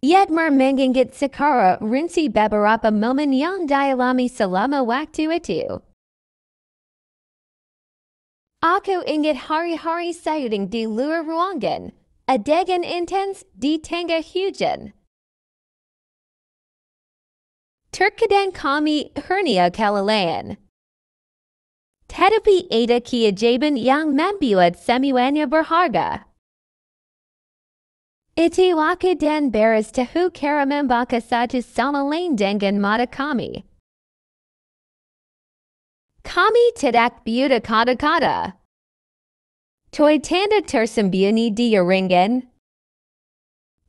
Yagmur mangingit sakara rinsi beberapa momen yang dialami selama waktu itu. Aku ingat hari-hari sayuding di luar ruangan, adegan intens di tengah hujan. Terkadang kami hernia kelelayan. Tetapi ada keajaiban yang membuat semuanya berharga. Itu aku dan Baris tahu cara membaca satu sama lain dengan mata kami. Kami tidak buta kata-kata. Toy tanda tersembunyi di ringan.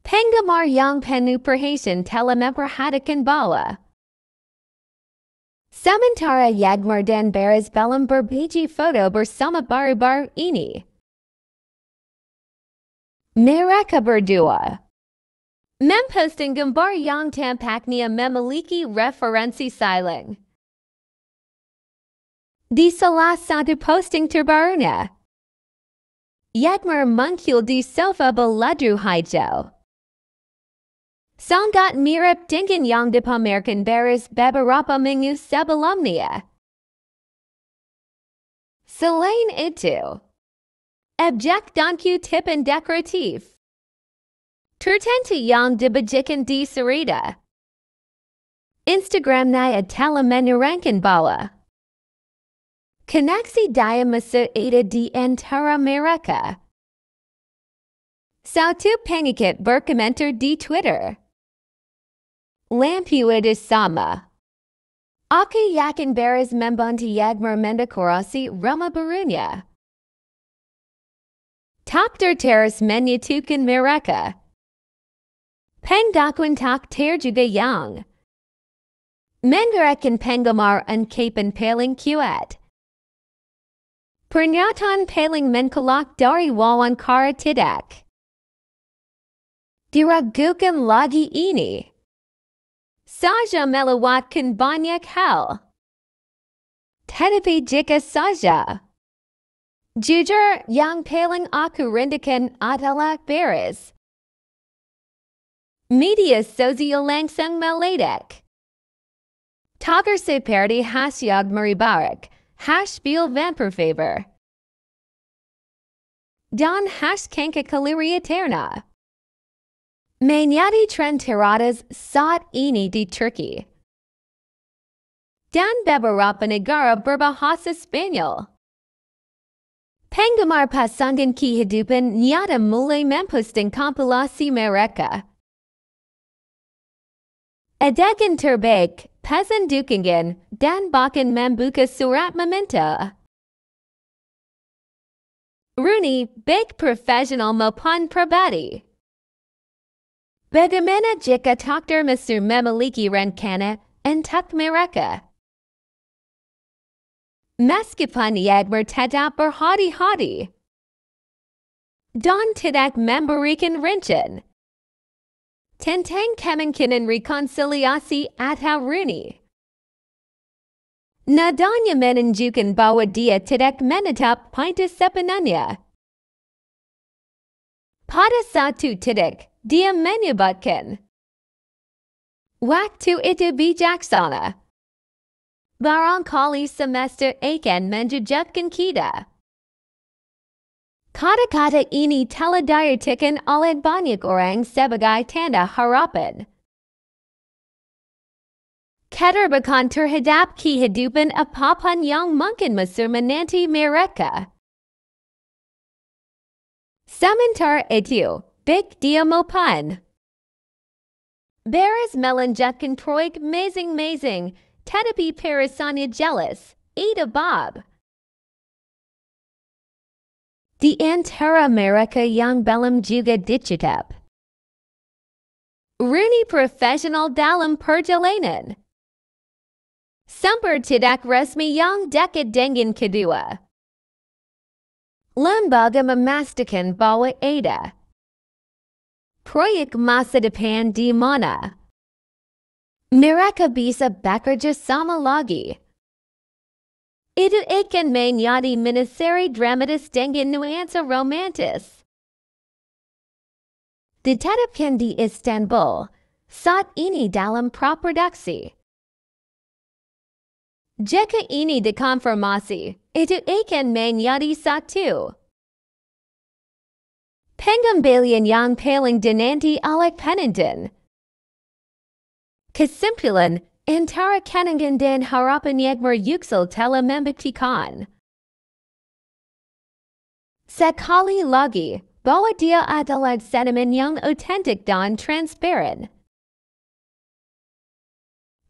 Penggemar yang penuh perhatian telah memperhatikan bawah. Sementara Yagmur dan Baris belum berbagi foto bersama baru-baru ini. Mereka berdua memposting gambar yang tampaknya memiliki referensi silang. Di salah satu posting terbarunya, Yagmur muncul di sofa berladru hijau. Sangat mirip dengan yang dipamerkan Baris beberapa minggu sebelumnya. Selain itu, objek dan kutipan dekoratif tertentu yang dibagikan di cerita Instagramnya telah menerangkan bahwa koneksi daya mesra ada di antara mereka. Satu pengikut berkomentar di Twitter, "Lampu itu sama. Aku yakin Baris membantu Yagmur mendekorasi rumah barunya." Tak terus menyatukan mereka. Pendakwaan tak terjuga yang menggerakkan penggemar ungkapan paling kuat. Pernyataan paling mencolok dari wawancara tidak diragukan lagi ini. Saja melewatkan banyak hal. Tetapi jika saja jujur, yang paling aku rindukan adalah Baris. Media sosial langsung meledak. Tagar seperti #Yagmur Ibarak, #Bill Vampir Favor, dan #Kanka Kaliri Eterna. Menjadi tren tiradas saat ini di Turki. Dan beberapa negara berbahasa Spanyol. Penggemar pasangan kehidupan nyata mulai memposting kompilasi mereka. Adegan terbaik, pesan dukungan, dan bahkan membuka surat meminta. Rooney, baik profesional maupun pribadi. Bagaimana jika takdir mesra memiliki rencana untuk mereka? Meskipun Yagmur tidak berhati-hati dan tidak memberikan rincian tentang kemungkinan rekonsiliasi atau Rooney, nadanya menunjukkan bahwa dia tidak menetap pada sepenuhnya. Pada satu titik, dia menyebutkan, "Waktu itu bijaksana. Barangkali semester akan menjejaskan kita." Kata-kata ini telah diartikan oleh banyak orang sebagai tanda harapan. Keterbukaan terhadap kehidupan apapun yang mungkin mesra menanti mereka. Sementara itu, baik dia maupun Baris melanjutkan proyek masing-masing. Tetapi perasaannya jelas, ada Bob. Di antara mereka yang belum juga dicicip. Rooney profesional dalam perjalanan. Sumber tidak resmi yang dekat dengan kedua. Lembaga memastikan bahwa ada proyek masa depan di mana mereka bisa bekerja sama lagi. Itu akan menjadi miniseri dramatis dengan nuansa romantis. Ditetapkan di Istanbul, saat ini dalam praproduksi. Jika ini dikonfirmasi, itu akan menjadi satu pengembalian yang paling dinanti oleh penonton. Kesimpulan, antara kenangan dan harapan Yağmur Yüksel telah membuktikan sekali lagi bahwa dia adalah seniman yang otentik dan transparan.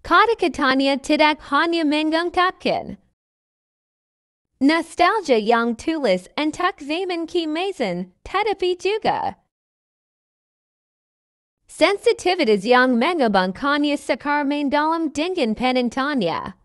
Kata-katanya tidak hanya mengungkapkan nostalgia yang tulus untuk zaman kemasan, tetapi juga sensitivitas yang mengembangkannya secara mendalam dengan penontonnya.